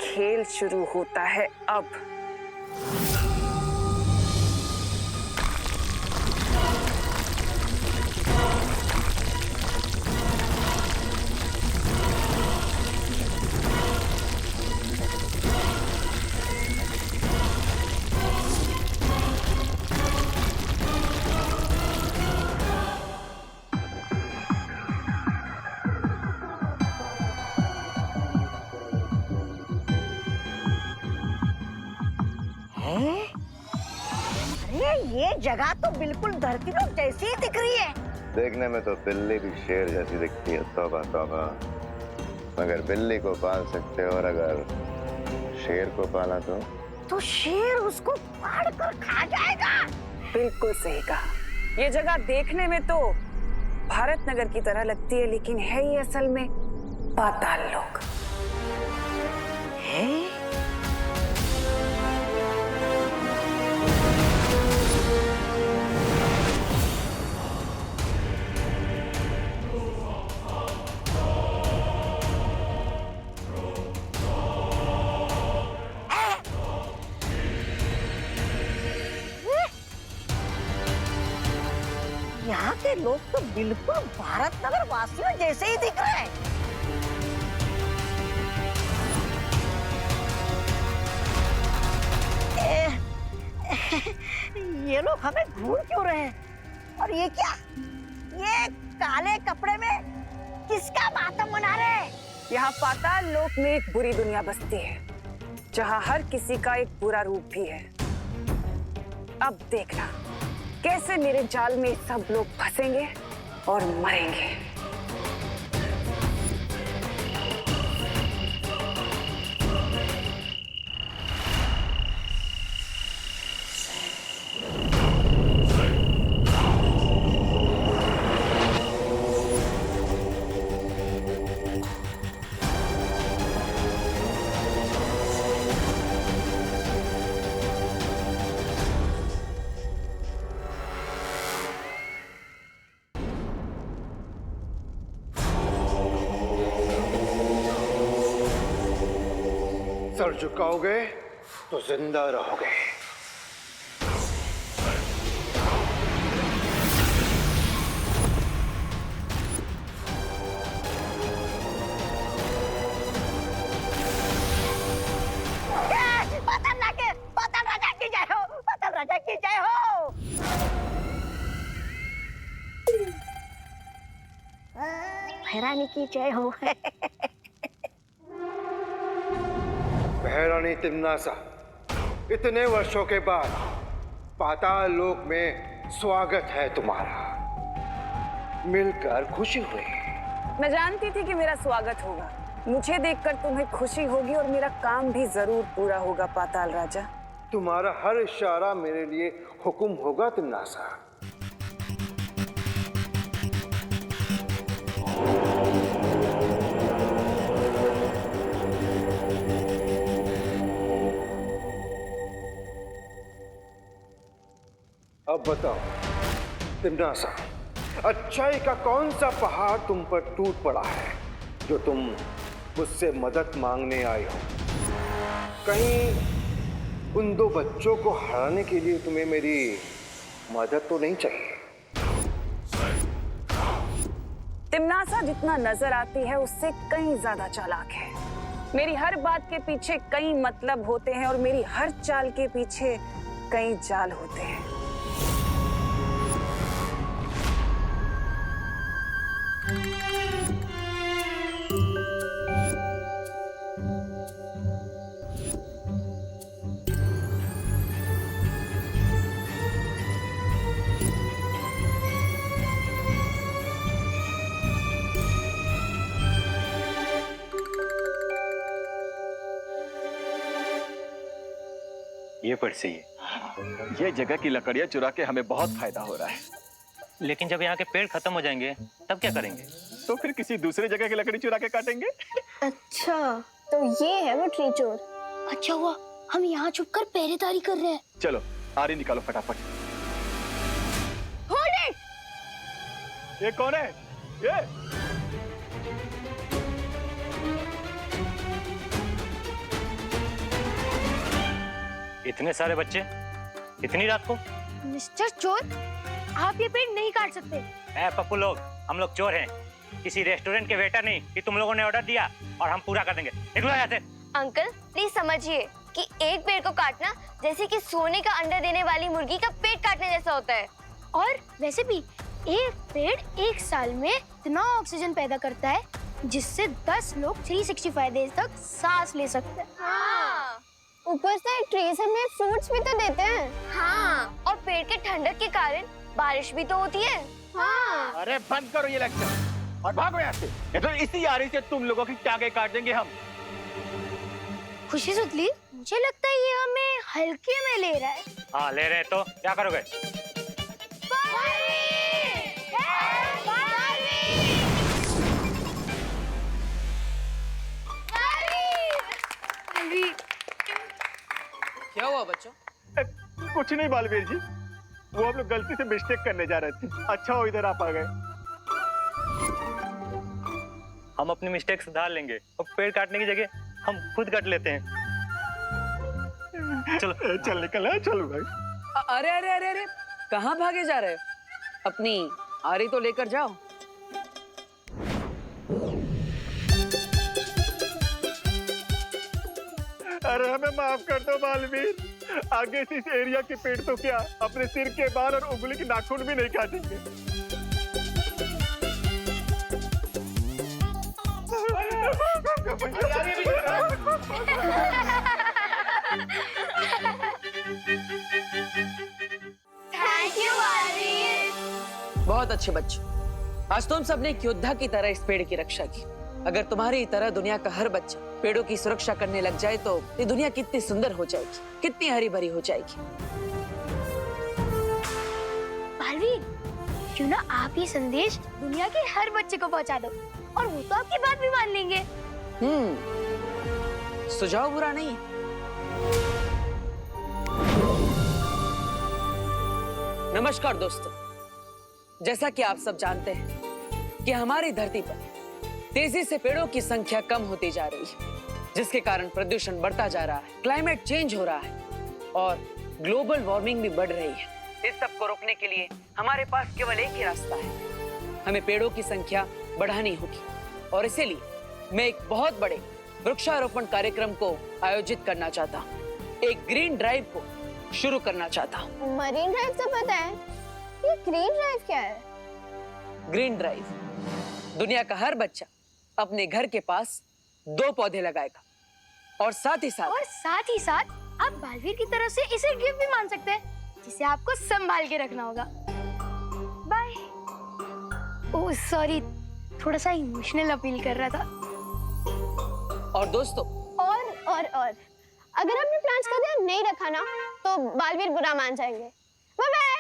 खेल शुरू होता है अब। अरे ये जगह तो बिल्कुल धरती लोक जैसी ही दिख रही है। देखने में तो बिल्ली भी शेर जैसी दिखती है। तौबा तौबा, मगर बिल्ली को पाल सकते हो, और अगर शेर को पाला तो शेर उसको फाड़ कर खा जाएगा। बिल्कुल सही कहा। ये जगह देखने में तो भारत नगर की तरह लगती है, लेकिन है ये असल में पाताल लोक। है? यहाँ के लोग तो बिल्कुल भारत नगर वासियों जैसे ही दिख रहे हैं। ये लोग हमें घूर क्यों रहे हैं? और ये क्या? ये काले कपड़े में किसका मातम मना रहे हैं? यहाँ पाताल लोक में एक बुरी दुनिया बसती है, जहाँ हर किसी का एक बुरा रूप भी है। अब देखना कैसे मेरे जाल में सब लोग फंसेंगे और मरेंगे। सर झुकाओगे तो जिंदा रहोगे। पतन राजा की जय हो, पतन राजा की जय हो। भैरानी की जय हो। महारानी तिम्नासा, इतने वर्षों के बाद पाताल लोक में स्वागत है तुम्हारा। मिलकर खुशी हुई। मैं जानती थी कि मेरा स्वागत होगा। मुझे देखकर तुम्हें खुशी होगी और मेरा काम भी जरूर पूरा होगा पाताल राजा। तुम्हारा हर इशारा मेरे लिए हुक्म होगा तिम्नासा। अब बताओ तिम्नासा, अच्छाई का कौन सा पहाड़ तुम पर टूट पड़ा है जो तुम मुझसे मदद मांगने आए हो? कहीं उन दो बच्चों को हराने के लिए तुम्हें मेरी मदद तो नहीं चाहिए? तिम्नासा जितना नजर आती है उससे कहीं ज्यादा चालाक है। मेरी हर बात के पीछे कई मतलब होते हैं और मेरी हर चाल के पीछे कई जाल होते हैं। ये पढ़ सही है। ये जगह की लकड़ियां चुरा के हमें बहुत फायदा हो रहा है। लेकिन जब यहाँ के पेड़ खत्म हो जाएंगे तब क्या करेंगे? तो फिर किसी दूसरे जगह की लकड़ी चुरा के काटेंगे। अच्छा, तो ये है वो ट्री चोर। अच्छा हुआ हम यहाँ छुपकर पहरेदारी कर रहे हैं। चलो आरी निकालो फटाफट। ये कौन है? ये इतने सारे बच्चे इतनी रात को? मिस्टर चोर, आप ये पेड़ नहीं काट सकते। ए पप्पू लोग, हम लोग चोर हैं, किसी रेस्टोरेंट के वेटर नहीं कि तुम लोगों ने ऑर्डर दिया और हम पूरा कर देंगे। निकलो यहाँ से। अंकल प्लीज समझिए कि एक पेड़ को काटना जैसे कि सोने का अंडा देने वाली मुर्गी का पेट काटने जैसा होता है। और वैसे भी एक पेड़ एक साल में इतना ऑक्सीजन पैदा करता है जिससे 10 लोग 365 डेज तक सांस ले सकते हैं। हाँ। ऊपर से ट्रीज हमें फ्रूट्स भी तो देते हैं। हाँ, और पेड़ के ठंडक के कारण बारिश भी तो होती है। हाँ। अरे बंद करो ये लेक्चर और भागो यहाँ से। ये तो इसी यारी से तुम लोगों की टांगे काट देंगे हम। खुशी सुतली, मुझे लगता है ये हमें हल्के में ले रहा है। हाँ ले रहे तो क्या करोगे? क्या हुआ बच्चों? कुछ नहीं बालवीर जी, वो हम लोग गलती से मिस्टेक करने जा रहे थे। अच्छा हो इधर आप आ गए। हम अपनी मिस्टेक सुधार लेंगे और पेड़ काटने की जगह हम खुद काट लेते हैं। चलो चल निकल है, चलो भाई। अरे अरे अरे अरे, कहाँ भागे जा रहे हो? अपनी आरी तो लेकर जाओ। अरे हमें माफ कर दो बालवीर, आगे से इस एरिया के पेड़ तो क्या अपने सिर के बाल और उंगली के नाखून भी नहीं काटेंगे। Thank you Baalveer. बहुत अच्छे बच्चों, आज तुम सबने एक योद्धा की तरह इस पेड़ की रक्षा की। अगर तुम्हारी तरह दुनिया का हर बच्चा पेड़ों की सुरक्षा करने लग जाए तो ये दुनिया कितनी सुंदर हो जाएगी, कितनी हरी भरी हो जाएगी। बालवीर, क्यों ना आप ये संदेश दुनिया के हर बच्चे को पहुंचा दो और वो तो आपकी बात भी मान लेंगे। सुझाव बुरा नहीं है। नमस्कार दोस्तों, जैसा कि आप सब जानते हैं कि हमारी धरती पर तेजी से पेड़ों की संख्या कम होती जा रही है, जिसके कारण प्रदूषण बढ़ता जा रहा है, क्लाइमेट चेंज हो रहा है और ग्लोबल वार्मिंग भी बढ़ रही है। इस सब को रोकने के लिए हमारे पास केवल एक ही रास्ता है, हमें पेड़ों की संख्या बढ़ानी होगी। और इसीलिए मैं एक बहुत बड़े वृक्षारोपण कार्यक्रम को आयोजित करना चाहता हूँ, एक ग्रीन ड्राइव को शुरू करना चाहता हूँ। मरीन ड्राइव तो पता है, ये ग्रीन ड्राइव क्या है? ग्रीन ड्राइव, दुनिया का हर बच्चा अपने घर के पास 2 पौधे लगाएगा और साथ ही साथ आप बालवीर की तरफ से इसे गिफ्ट भी मान सकते हैं, जिसे आपको संभाल के रखना होगा। बाय। ओह सॉरी, थोड़ा सा इमोशनल अपील कर रहा था। और दोस्तों, और अगर आपने प्लान्स का ध्यान नहीं रखा ना तो बालवीर बुरा मान जाएंगे। Bye bye.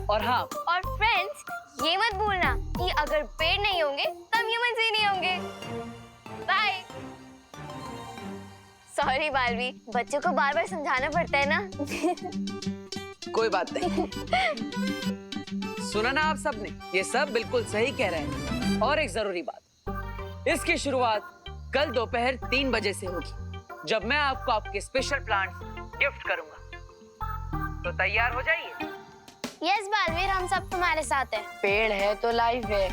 और हाँ, और फ्रेंड्स, ये मत भूलना कि अगर पेड़ नहीं होंगे तब ह्यूमंस ही नहीं होंगे। बाय। सॉरी बालवीर, बच्चों को बार बार समझाना पड़ता है ना। कोई बात नहीं। सुना ना आप सबने, ये सब बिल्कुल सही कह रहे हैं। और एक जरूरी बात, इसकी शुरुआत कल दोपहर 3 बजे से होगी, जब मैं आपको आपके स्पेशल प्लांट्स गिफ्ट करूंगा। तो तैयार हो जाइए। यस बालवीर, हम सब तुम्हारे साथ हैं। पेड़ है तो लाइफ है।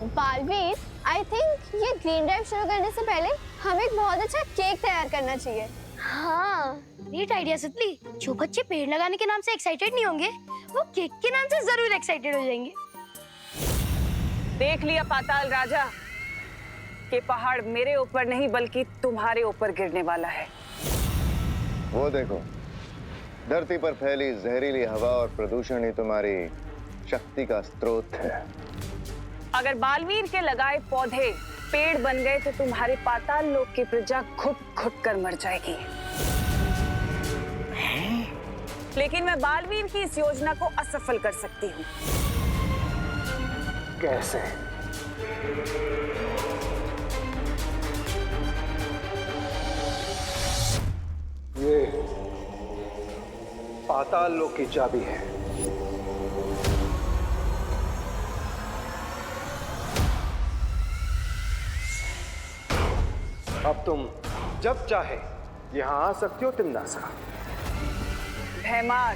बालवीर, आई थिंक ये ग्रीन ड्राइव शुरू करने से पहले हमें एक बहुत अच्छा केक तैयार करना चाहिए। हाँ, ग्रेट आइडिया सुतली। जो बच्चे पेड़ लगाने के नाम से एक्साइटेड नहीं होंगे, वो केक के नाम से जरूर एक्साइटेड हो जाएंगे। देख लिया पाताल राजा कि पहाड़ मेरे ऊपर नहीं बल्कि तुम्हारे ऊपर गिरने वाला है। वो देखो, धरती पर फैली जहरीली हवा और प्रदूषण ही तुम्हारी शक्ति का स्रोत है। अगर बालवीर के लगाए पौधे पेड़ बन गए तो तुम्हारे पाताल लोक की प्रजा घुट कर मर जाएगी। लेकिन मैं बालवीर की इस योजना को असफल कर सकती हूँ। कैसे? ये पाताल लोक की चाबी है। अब तुम जब चाहे यहाँ आ सकती हो तिमनासा। भैमार,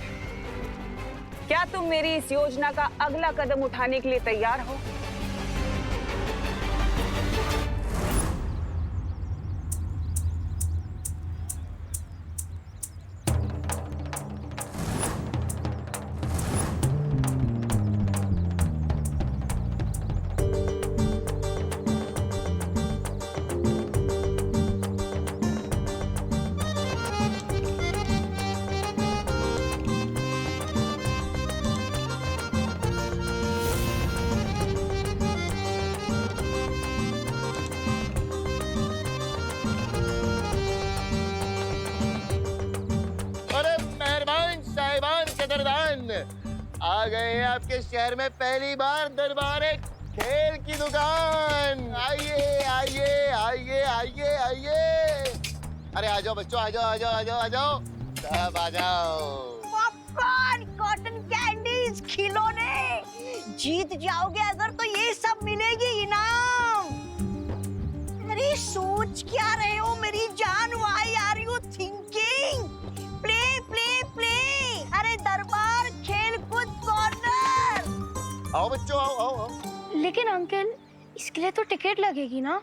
क्या तुम मेरी इस योजना का अगला कदम उठाने के लिए तैयार हो? आ गए हैं आपके शहर में पहली बार दरबार एक खेल की दुकान। आइए आइए आइए आइए आइए। अरे आ जाओ बच्चों, आ जाओ आ जाओ आ जाओ आ जाओ, सब आ जाओ। पॉपकॉर्न, कॉटन कैंडीज, खिलौने। जीत जाओगे अगर तो ये सब मिलेगी इनाम। अरे सोच क्या रहे हो मेरी जान? Why are you thinking? Play play play. अरे दरबार खेल कूद कॉर्नर। आओ बच्चों आओ आओ आओ। लेकिन अंकल, इसके लिए तो टिकट लगेगी ना?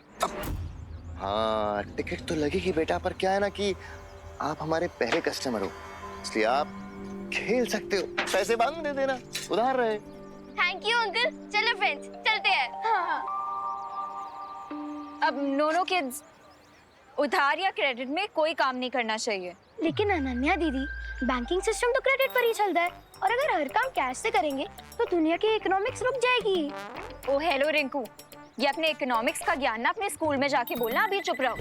हाँ टिकट तो लगेगी बेटा, पर क्या है ना कि आप हमारे पहले कस्टमर हो, इसलिए आप खेल सकते हो। पैसे बाद में दे देना, उधार रहे। Thank you uncle. चलो फ्रेंड्स चलते हैं। अब नोनो किड्स, उधार या क्रेडिट में कोई काम नहीं करना चाहिए। लेकिन अनन्या दीदी, बैंकिंग सिस्टम तो क्रेडिट पर ही चलता है, और अगर हर काम कैश से करेंगे तो दुनिया की इकोनॉमिक्स रुक जाएगी। ओ हेलो रिंकू, ये अपने इकोनॉमिक्स का ज्ञान ना अपने स्कूल में जाके बोलना, अभी चुप रहो।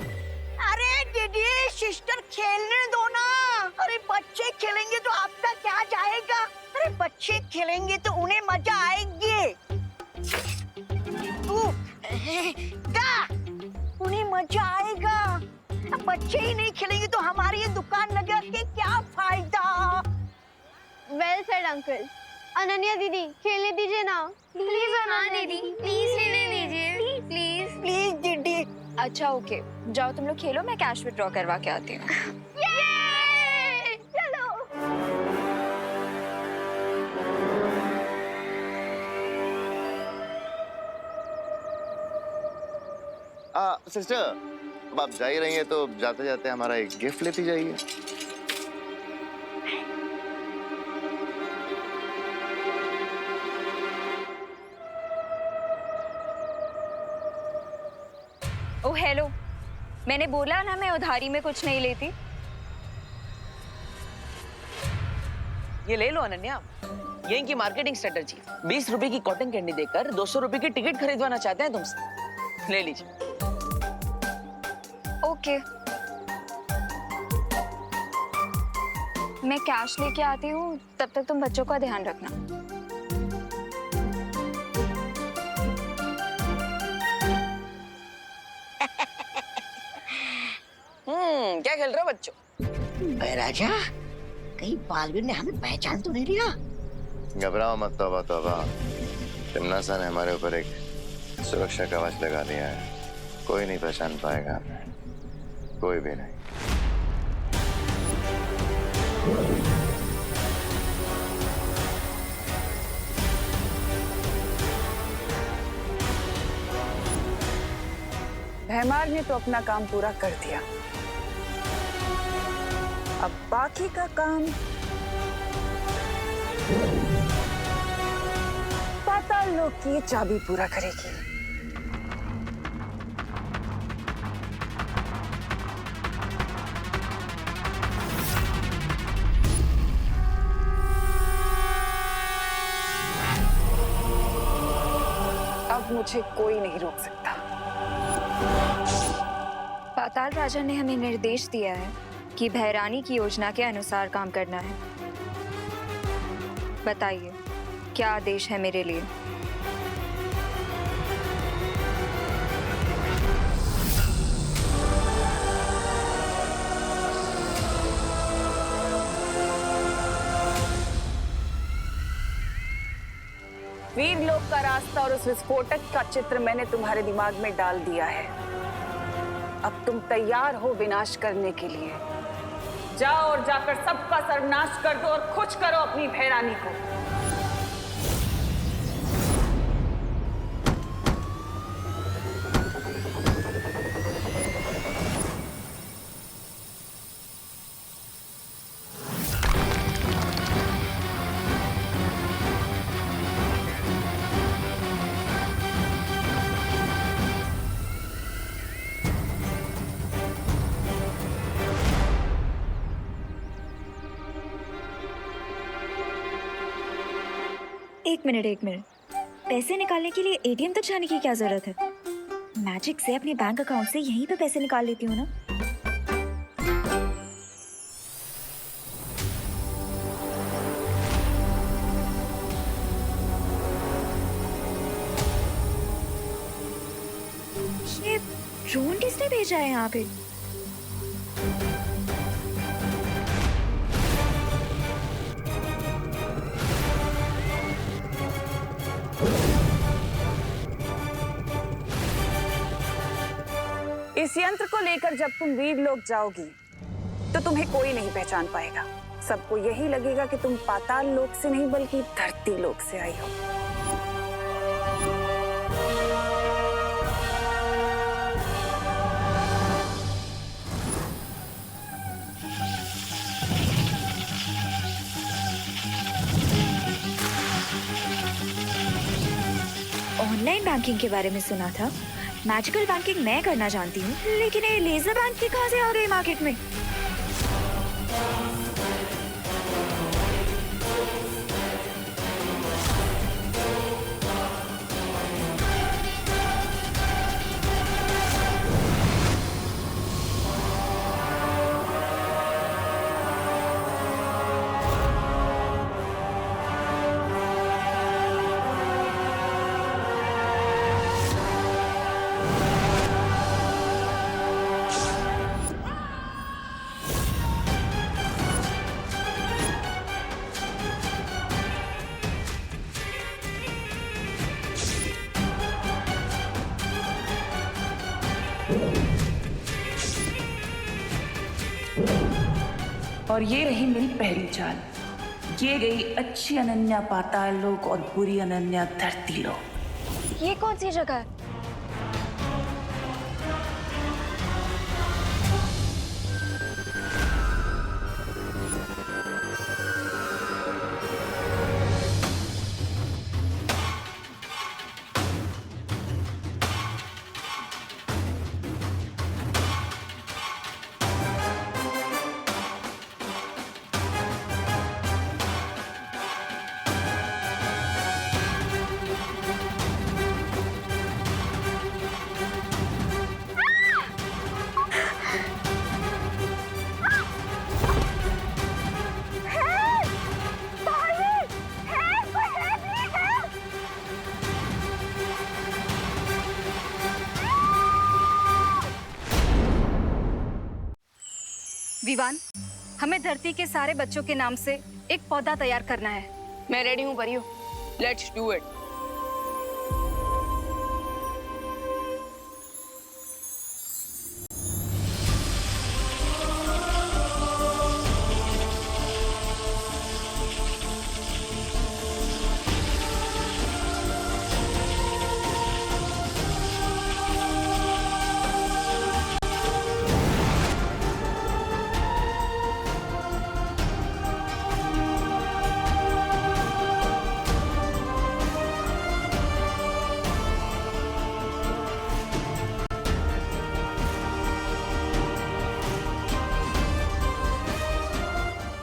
अरे दीदी सिस्टर खेलने दो ना। अरे बच्चे खेलेंगे तो आपका क्या जाएगा? अरे बच्चे खेलेंगे तो उन्हें मजा आएगी। उन्हें मजा आएगा। अब बच्चे ही नहीं खेलेंगे तो हमारी ये दुकान लगा के क्या फायदा? Well said uncle. अनन्या दीदी खेलने दीजिए ना प्लीज। हाँ दीदी प्लीज खेलने दीजिए प्लीज प्लीज दीदी। अच्छा ओके, जाओ तुम लोग खेलो, मैं कैश विड्रॉ करवा के आती हूँ। चलो। सिस्टर, अब आप जा ही रही हैं तो जाते जाते हमारा एक गिफ्ट लेती जाइए। ओ हेलो, मैंने बोला ना मैं उधारी में कुछ नहीं लेती। ये ले लो अनन्या, ये इनकी मार्केटिंग स्ट्रेटजी। 20 रुपए की कॉटन कैंडी देकर 200 रुपए की टिकट खरीदवाना चाहते हैं तुमसे। ले लीजिए। ओके, मैं कैश लेके आती हूँ, तब तक तुम बच्चों का ध्यान रखना। क्या खेल रहे हो बच्चों? राजा, कहीं बालवीर ने हमें पहचान तो नहीं लिया? घबराओ मत, तौबा तौबा। तिमनासा ने हमारे ऊपर एक सुरक्षा कवच लगा दिया है, कोई नहीं पहचान पाएगा हमें, कोई भी नहीं। भैमार ने तो अपना काम पूरा कर दिया, अब बाकी का काम पाताल लोक की चाबी पूरा करेगी। अब मुझे कोई नहीं रोक सकता। पाताल राजा ने हमें निर्देश दिया है कि भैरानी की योजना के अनुसार काम करना है। बताइए क्या आदेश है मेरे लिए? वीर लोक का रास्ता और उस विस्फोटक का चित्र मैंने तुम्हारे दिमाग में डाल दिया है। अब तुम तैयार हो विनाश करने के लिए। जाओ और जाकर सबका सर्वनाश कर दो और खुश करो अपनी भैरानी को। एक मिनट। पैसे निकालने के लिए एटीएम तक जाने की क्या जरूरत है? मैजिक से अपने बैंक अकाउंट से यहीं पे पैसे निकाल लेती हूँ ना। ये ड्रोन किसने भेजा है यहाँ पे? इस यंत्र को लेकर जब तुम वीर लोग जाओगी तो तुम्हें कोई नहीं पहचान पाएगा। सबको यही लगेगा कि तुम पाताल लोक से नहीं बल्कि धरती लोक से आई हो। ऑनलाइन बैंकिंग के बारे में सुना था। मैजिकल बैंकिंग मैं करना जानती हूँ, लेकिन ये लेजर बैंकिंग कहाँ से आ गई मार्केट में? और ये रही मेरी पहली चाल। ये गई अच्छी अनन्या पाताल लोक और बुरी अनन्या धरती लोक। ये कौन सी जगह है? विवान, हमें धरती के सारे बच्चों के नाम से एक पौधा तैयार करना है। मैं रेडी हूँ परियो। Let's do it.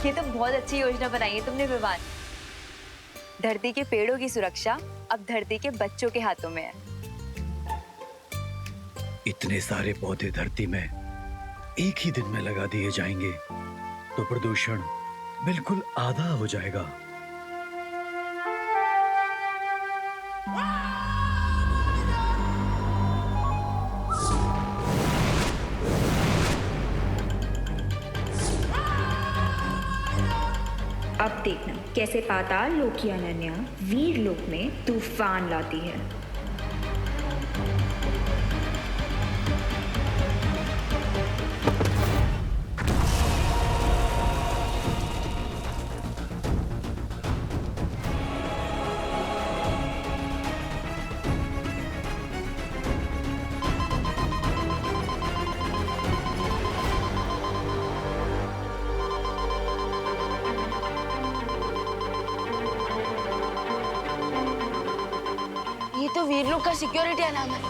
ये तो बहुत अच्छी योजना बनाई है तुमने विवान। धरती के पेड़ों की सुरक्षा अब धरती के बच्चों के हाथों में है। इतने सारे पौधे धरती में एक ही दिन में लगा दिए जाएंगे तो प्रदूषण बिल्कुल आधा हो जाएगा। अब देखना कैसे पाताल लोक की अनन्या वीर लोक में तूफान लाती है। वीर लोग का सिक्योरिटी अलार्म है।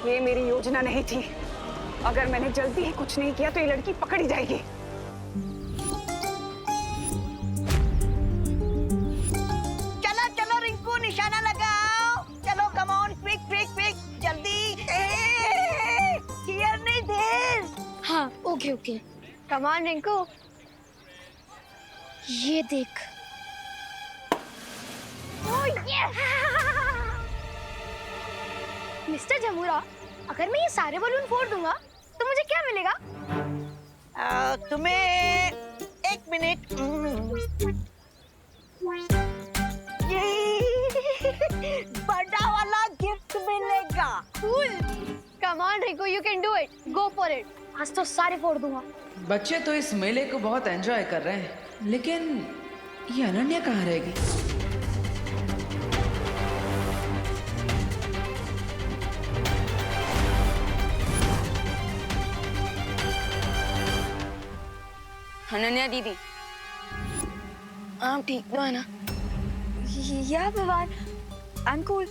ये मेरी योजना नहीं थी। अगर मैंने जल्दी ही कुछ नहीं किया तो ये लड़की पकड़ी जाएगी। चलो चलो रिंकू, निशाना लगाओ। चलो come on, quick quick quick, जल्दी। हियर नहीं देर। हाँ okay okay. Come on Rinku. ये देख। Oh yes. मिस्टर जमूरा, अगर मैं ये सारे बलून फोड़ दूंगा तो मुझे क्या मिलेगा? तुम्हें 1 मिनट। ये बड़ा वाला गिफ्ट मिलेगा। Cool. Come on Rinku, you can do it, go for it. आज तो सारे फोड़ दूंगा। बच्चे तो इस मेले को बहुत एंजॉय कर रहे हैं, लेकिन ये अनन्या कहाँ रहेगी? अनन्या दीदी, आप ठीक तो है ना? या भगवान, आई एम कूल।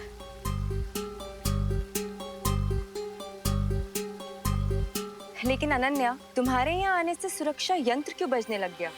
लेकिन अनन्या, तुम्हारे यहाँ आने से सुरक्षा यंत्र क्यों बजने लग गया?